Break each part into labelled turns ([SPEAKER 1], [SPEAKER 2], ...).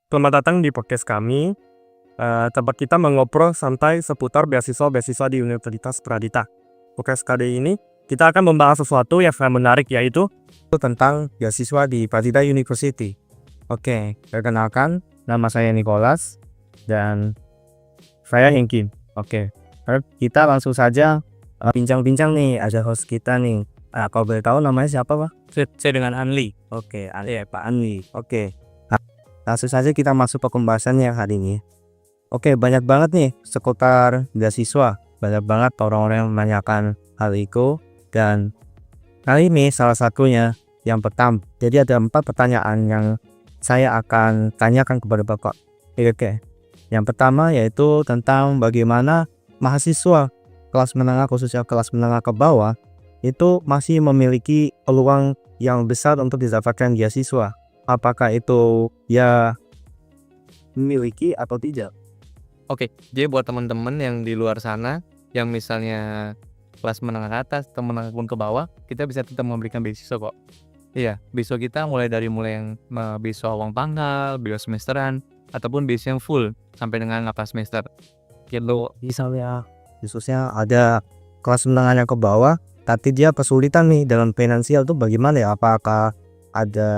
[SPEAKER 1] Selamat datang di podcast kami. Tempat kita mengobrol santai seputar beasiswa-beasiswa di Universitas Pradita. Podcast kali ini kita akan membahas sesuatu yang sangat menarik, yaitu tentang beasiswa di Pradita University. Oke, perkenalkan, nama saya Nicholas dan saya Hengki. Oke, kita langsung saja bincang-bincang nih. Ada host kita nih. Kalau boleh tahu namanya siapa, Pak?
[SPEAKER 2] Saya dengan Anli.
[SPEAKER 1] Oke, Pak Anli. Oke. Langsung saja kita masuk ke pembahasannya hari ini. Oke, banyak banget nih seputar beasiswa. Banyak banget orang-orang yang menanyakan hal itu. Dan kali ini salah satunya yang pertama. Jadi ada 4 pertanyaan yang saya akan tanyakan kepada Bapak. Oke. Yang pertama yaitu tentang bagaimana mahasiswa kelas menengah, khususnya kelas menengah ke bawah, itu masih memiliki peluang yang besar untuk mendapatkan beasiswa. Apakah itu ya memiliki atau tidak?
[SPEAKER 2] Oke, jadi buat teman-teman yang di luar sana, yang misalnya kelas menengah ke atas atau menengah pun ke bawah, kita bisa tetap memberikan beasiswa kok. Iya, beasiswa kita mulai yang beasiswa uang pangkal, beasiswa semesteran, ataupun beasiswa yang full sampai dengan 8 semester. Gitu.
[SPEAKER 1] Misalnya khususnya ada kelas menengahnya ke bawah, tapi dia kesulitan nih dalam finansial tuh bagaimana ya? Apakah ada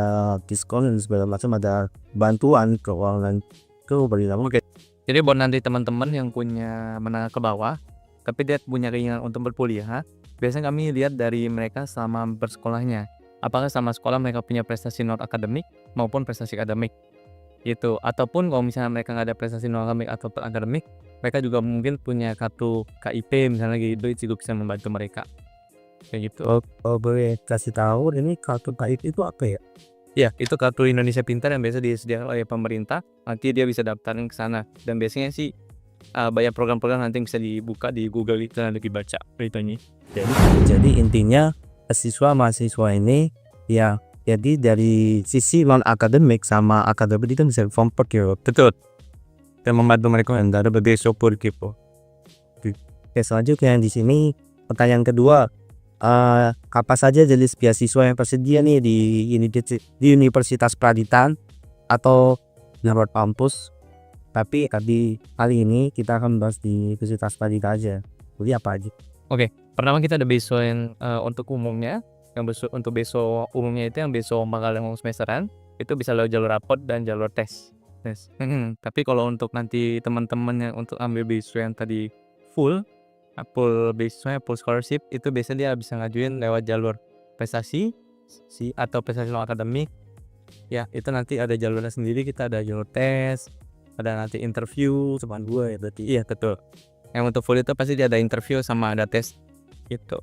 [SPEAKER 1] diskon dan segala macam, ada bantuan keuangan ke bagaimana?
[SPEAKER 2] Oke. Jadi buat nanti teman-teman yang punya menengah ke bawah, tapi dia punya keinginan untuk berkuliah, biasanya kami lihat dari mereka selama bersekolahnya. Apakah selama sekolah mereka punya prestasi non akademik maupun prestasi akademik. Gitu. Ataupun kalau misalnya mereka nggak ada prestasi non akademik atau akademik, mereka juga mungkin punya kartu KIP misalnya gitu, itu juga bisa membantu mereka. Kayak gitu.
[SPEAKER 1] Kalau boleh kasih tahu, ini kartu KIP itu apa ya?
[SPEAKER 2] Ya, itu kartu Indonesia Pintar yang biasa disediakan oleh pemerintah. Nanti dia bisa daftarin ke sana. Dan biasanya sih banyak program-program nanti yang bisa dibuka di Google itu nanti dibaca beritanya.
[SPEAKER 1] Jadi intinya mahasiswa ini ya, jadi dari sisi non akademik sama akademik itu bisa convert gitu.
[SPEAKER 2] Betul. Dan membantu mereka yang ada berbagai support gitu.
[SPEAKER 1] Oke, selanjutnya di sini pertanyaan kedua, apa saja jenis beasiswa yang tersedia nih di Universitas Pradita atau Harvard kampus? Tapi kali ini kita akan bahas di Universitas Pradita aja. Jadi apa aja?
[SPEAKER 2] Oke, pertama kita ada beasiswa yang untuk umumnya. Untuk beasiswa umumnya itu yang beasiswa bakal yang semesteran, itu bisa lewat jalur rapot dan jalur tes. Tapi kalau untuk nanti teman-teman yang untuk ambil beasiswa yang tadi full beasiswa full scholarship, itu biasanya dia bisa ngajuin lewat jalur prestasi atau prestasi non akademik. Ya, itu nanti ada jalurnya sendiri, kita ada jalur tes, ada nanti interview sama gue ya berarti. Iya, betul. Yang untuk full itu pasti dia ada interview sama ada tes gitu.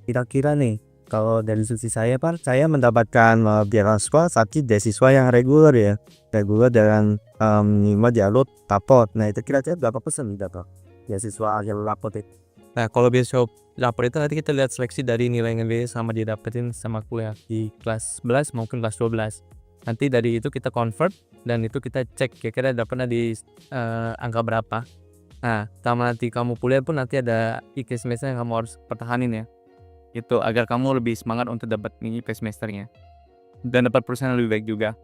[SPEAKER 1] Kira-kira nih, kalau dari sisi saya Pak, saya mendapatkan beasiswa beasiswa yang reguler ya. Reguler dengan 5 jalur rapot. Nah, itu kira-kira berapa persen dapat beasiswa jalur rapot itu?
[SPEAKER 2] Nah, kalau beasiswa rapor itu nanti kita lihat seleksi dari nilai sama didapetin sama kuliah di kelas 11 maupun kelas 12. Nanti dari itu kita convert dan itu kita cek kira-kira dapatnya di angka berapa. Nah, sama nanti kamu kuliah pun nanti ada IP semester yang kamu harus pertahanin ya. Gitu, agar kamu lebih semangat untuk dapat IP semesternya. Dan dapat perusahaan yang lebih baik juga.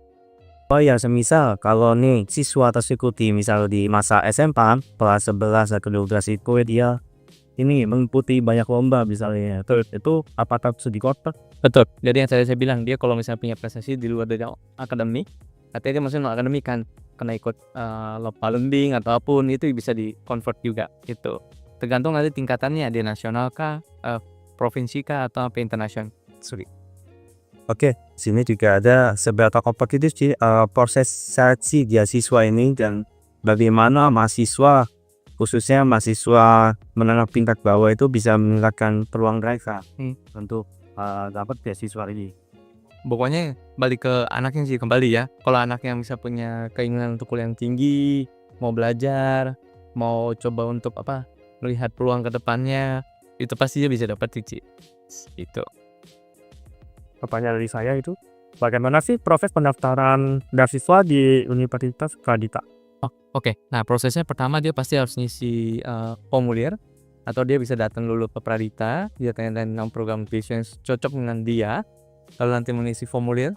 [SPEAKER 1] Oh ya, semisal kalau nih siswa tersebut misal di masa SMA kelas 11 atau 12 itu dia ini mengikuti banyak lomba misalnya, itu apakah bisa dikotak?
[SPEAKER 2] Betul. Jadi yang saya bilang, dia kalau misalnya punya prestasi di luar dari akademik, artinya dia maksudnya non akademik kan, kena ikut lomba lembing atau apapun, itu bisa di convert juga gitu. Tergantung nanti tingkatannya, dia nasional kah, provinsi kah, atau apa internasional.
[SPEAKER 1] Oke, sini juga ada seberapa kompetitif sih proses seleksi beasiswa ini, dan bagaimana mahasiswa, khususnya mahasiswa menengah tingkat bawah itu bisa meningkatkan peluang mereka untuk dapat beasiswa ini.
[SPEAKER 2] Pokoknya balik ke anaknya sih, kembali ya. Kalau anak yang bisa punya keinginan untuk kuliah yang tinggi, mau belajar, mau coba untuk melihat peluang ke depannya, itu pasti dia bisa dapat Cici. Itu.
[SPEAKER 1] Pertanyaan dari saya itu, bagaimana sih proses pendaftaran beasiswa di Universitas Pradita?
[SPEAKER 2] Oke. Nah, prosesnya pertama dia pasti harus ngisi formulir, atau dia bisa datang dulu ke Pradita, dia tanya-tanya tentang program beasiswa yang cocok dengan dia, lalu nanti mengisi formulir.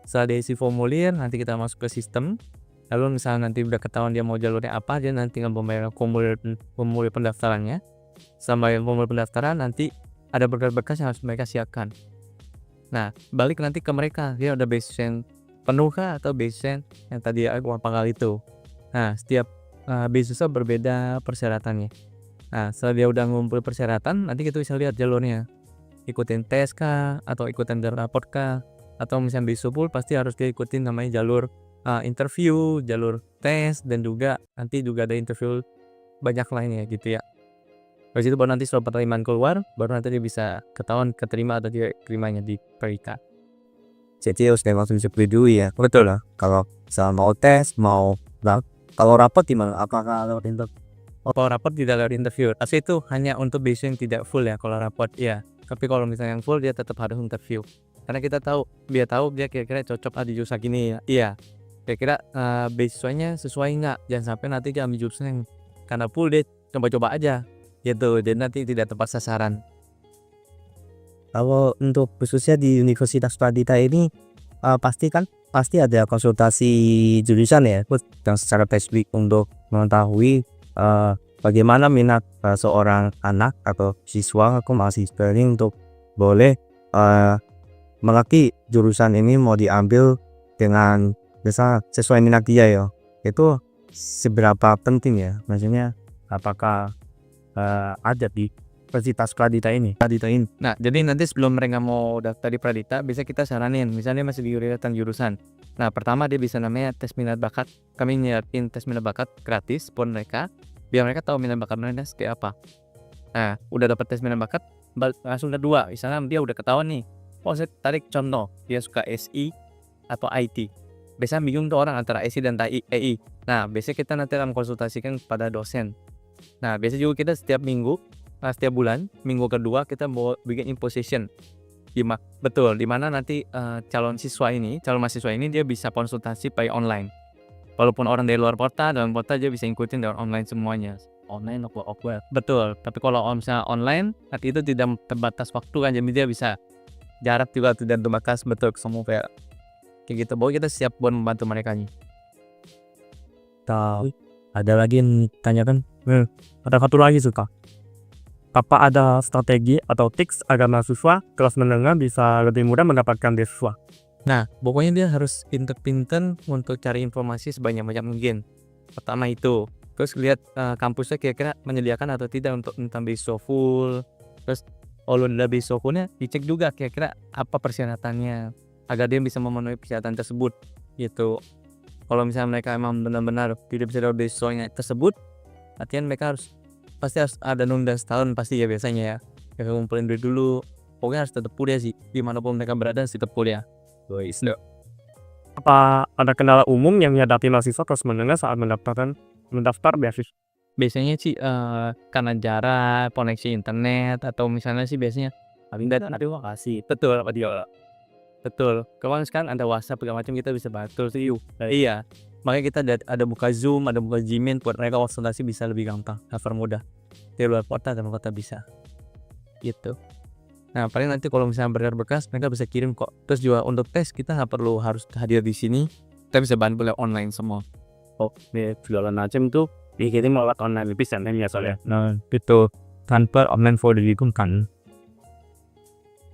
[SPEAKER 2] Setelah dia isi formulir, nanti kita masuk ke sistem. Lalu misalnya nanti udah ketahuan dia mau jalurnya apa, dia nanti tinggal membayar formulir pendaftarannya. Sampai formulir pendaftaran nanti ada berkas-berkas yang harus mereka siapkan. Nah, balik nanti ke mereka, dia udah beasiswa penuh kah atau beasiswa yang tadi uang pangkal itu. Nah, setiap beasiswa berbeda persyaratannya. Nah, setelah dia udah ngumpul persyaratan, nanti kita bisa lihat jalurnya. Ikutin tes kah, atau ikutin jalur raport kah, atau misalnya beasiswa full pasti harus dia ikutin namanya jalur interview, jalur tes, dan juga nanti juga ada interview banyak lainnya gitu ya. Dari situ baru nanti setelah penerimaan keluar, baru nanti dia bisa ketahuan keterima atau tidak terimanya di Perika.
[SPEAKER 1] Jadi harus langsung seperti dulu ya. Betul lah. Kalau misalnya mau tes, kalau rapot gimana? Apakah lewat
[SPEAKER 2] Kalau raport tidak lewat interview, tapi itu hanya untuk beasiswa yang tidak full ya kalau raport ya. Tapi kalau misalnya yang full dia tetap harus interview. Karena kita tahu dia kira-kira cocok di jurusan gini ya. Iya. Kira-kira beasiswanya sesuai nggak? Jangan sampai nanti dia ambil jurusan yang karena full dia coba-coba aja gitu. Jadi nanti tidak tepat sasaran.
[SPEAKER 1] Kalau untuk khususnya di Universitas Pradita ini pasti ada konsultasi jurusan ya, yang secara spesifik untuk mengetahui bagaimana minat seorang anak atau siswa atau mahasiswa ini untuk boleh mengerti jurusan ini mau diambil dengan misalnya sesuai minat dia ya. Itu seberapa penting ya? Maksudnya apakah ada di Universitas Pradita ini?
[SPEAKER 2] Nah, jadi nanti sebelum mereka mau daftar di Pradita, bisa kita saranin, misalnya masih di urutan jurusan. Nah, pertama dia bisa namanya tes minat bakat. Kami nyiapin tes minat bakat gratis buat mereka, biar mereka tahu minat bakat mereka kayak apa. Nah, udah dapat tes minat bakat, langsung kedua, misalnya dia udah ketahuan nih, saya tarik contoh, dia suka SI atau IT. Biasanya bingung tuh orang antara SI dan EI. Nah, biasanya kita nanti akan konsultasikan kepada dosen. Nah, biasanya juga kita setiap bulan, minggu kedua kita mau bikin imposition. Betul, dimana nanti calon mahasiswa ini dia bisa konsultasi by online. Walaupun orang dari luar kota, dalam kota dia bisa ikutin dari online semuanya. Online atau offline. Betul, tapi kalau misalnya online, nanti itu tidak terbatas waktu kan, jadi dia bisa jarak juga tidak terbatas, betul, semua kayak gitu. Bahwa kita siap buat membantu mereka nih.
[SPEAKER 1] Ada lagi yang tanyakan? Ada satu lagi suka. Apa ada strategi atau tips agar mahasiswa kelas menengah bisa lebih mudah mendapatkan beasiswa?
[SPEAKER 2] Nah, pokoknya dia harus pinter-pinter untuk cari informasi sebanyak-banyak mungkin. Pertama itu, terus lihat kampusnya kira-kira menyediakan atau tidak untuk tentang beasiswa full. Terus kalau udah beasiswa fullnya, dicek juga kira-kira apa persyaratannya agar dia bisa memenuhi persyaratan tersebut gitu. Kalau misalnya mereka emang benar-benar tidak bisa dapat beasiswanya tersebut, artinya mereka pasti harus ada nunda setahun pasti ya biasanya ya. Mereka ngumpulin duit dulu. Pokoknya harus tetap kuliah sih. Dimanapun mereka berada harus tetap kuliah.
[SPEAKER 1] Apa ada kendala umum yang dihadapi mahasiswa kelas menengah saat mendaftar beasiswa?
[SPEAKER 2] Biasanya sih karena jarak, koneksi internet, atau misalnya sih biasanya
[SPEAKER 1] Ada kasih.
[SPEAKER 2] betul apa dia? Betul. Kemarin sekarang ada WhatsApp segala macam kita bisa bantu sih. Iya. Makanya kita ada buka Zoom, ada buka Gmail buat mereka konsultasi bisa lebih gampang, mudah. Dari luar kota dan kota bisa. Gitu. Nah, paling nanti kalau misalnya berkas mereka bisa kirim kok. Terus juga untuk tes kita nggak perlu harus hadir di sini. Kita bisa bantu lewat online semua.
[SPEAKER 1] Di segala macam tuh dikirim lewat online bisa ya soalnya. Nah, itu tanpa online folder kan.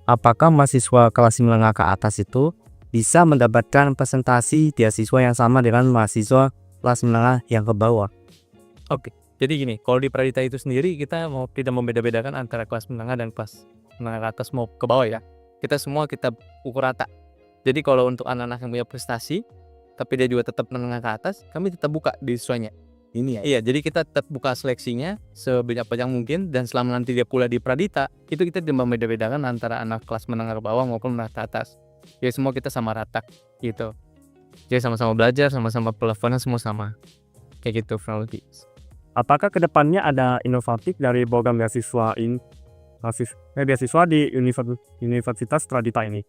[SPEAKER 1] Apakah mahasiswa kelas menengah ke atas itu bisa mendapatkan presentasi beasiswa yang sama dengan mahasiswa kelas menengah yang ke bawah?
[SPEAKER 2] Oke, jadi gini, kalau di Pradita itu sendiri kita tidak membeda-bedakan antara kelas menengah dan kelas menengah ke atas mau ke bawah ya. Kita semua kita ukur rata. Jadi kalau untuk anak-anak yang punya prestasi, tapi dia juga tetap menengah ke atas, kami tetap buka beasiswanya.
[SPEAKER 1] Ini ya.
[SPEAKER 2] Iya, jadi kita tetap buka seleksinya sebanyak mungkin, dan selama nanti dia kuliah di Pradita, itu kita tidak membeda-bedakan antara anak kelas menengah ke bawah maupun menengah ke atas. Ya semua kita sama rata gitu. Jadi sama-sama belajar, sama-sama pelafalan semua sama. Kayak gitu kurang lebih.
[SPEAKER 1] Apakah kedepannya ada inovatif dari program beasiswa di Universitas Pradita ini?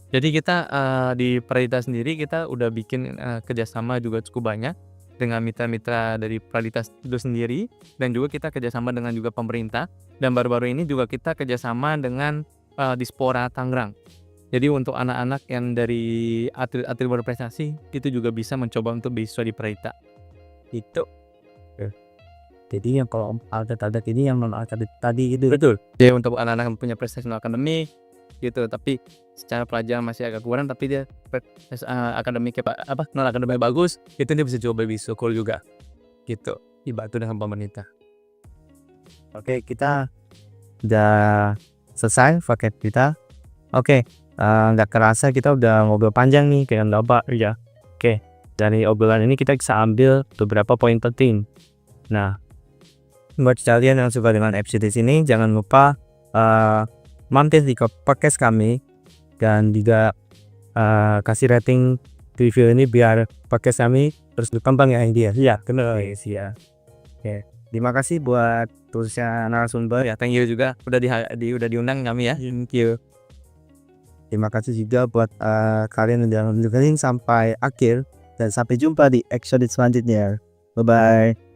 [SPEAKER 2] Jadi kita di Pradita sendiri kita udah bikin kerjasama juga cukup banyak dengan mitra-mitra dari Pradita itu sendiri, dan juga kita kerjasama dengan juga pemerintah, dan baru-baru ini juga kita kerjasama dengan Dispora Tangerang. Jadi untuk anak-anak yang dari atlet-atlet berprestasi itu juga bisa mencoba untuk beasiswa di Prahita. Itu.
[SPEAKER 1] Jadi yang kalau atlet-atlet ini yang non atlet tadi itu.
[SPEAKER 2] Betul. Jadi untuk anak-anak yang punya prestasi non akademik gitu, tapi secara pelajaran masih agak kurang, tapi dia akademiknya non akademik bagus, itu dia bisa coba beasiswa sekolah juga. Gitu. Dibantu dengan pemerintah.
[SPEAKER 1] Oke, kita udah selesai paket kita. Oke, nggak kerasa kita udah ngobrol panjang nih dengan Bapak ya. Oke, dari obrolan ini kita bisa ambil beberapa poin penting. Nah, buat kalian yang suka dengan episode ini, jangan lupa mampir di podcast kami dan juga kasih rating review ini biar podcast kami terus berkembang ya India. Iya, benar. Iya. Oke, terima kasih buat tulisnya narasumber.
[SPEAKER 2] Ya, thank you juga udah diundang kami ya.
[SPEAKER 1] Thank you. Terima kasih juga buat kalian yang udah dengerin sampai akhir dan sampai jumpa di episode selanjutnya. Bye bye.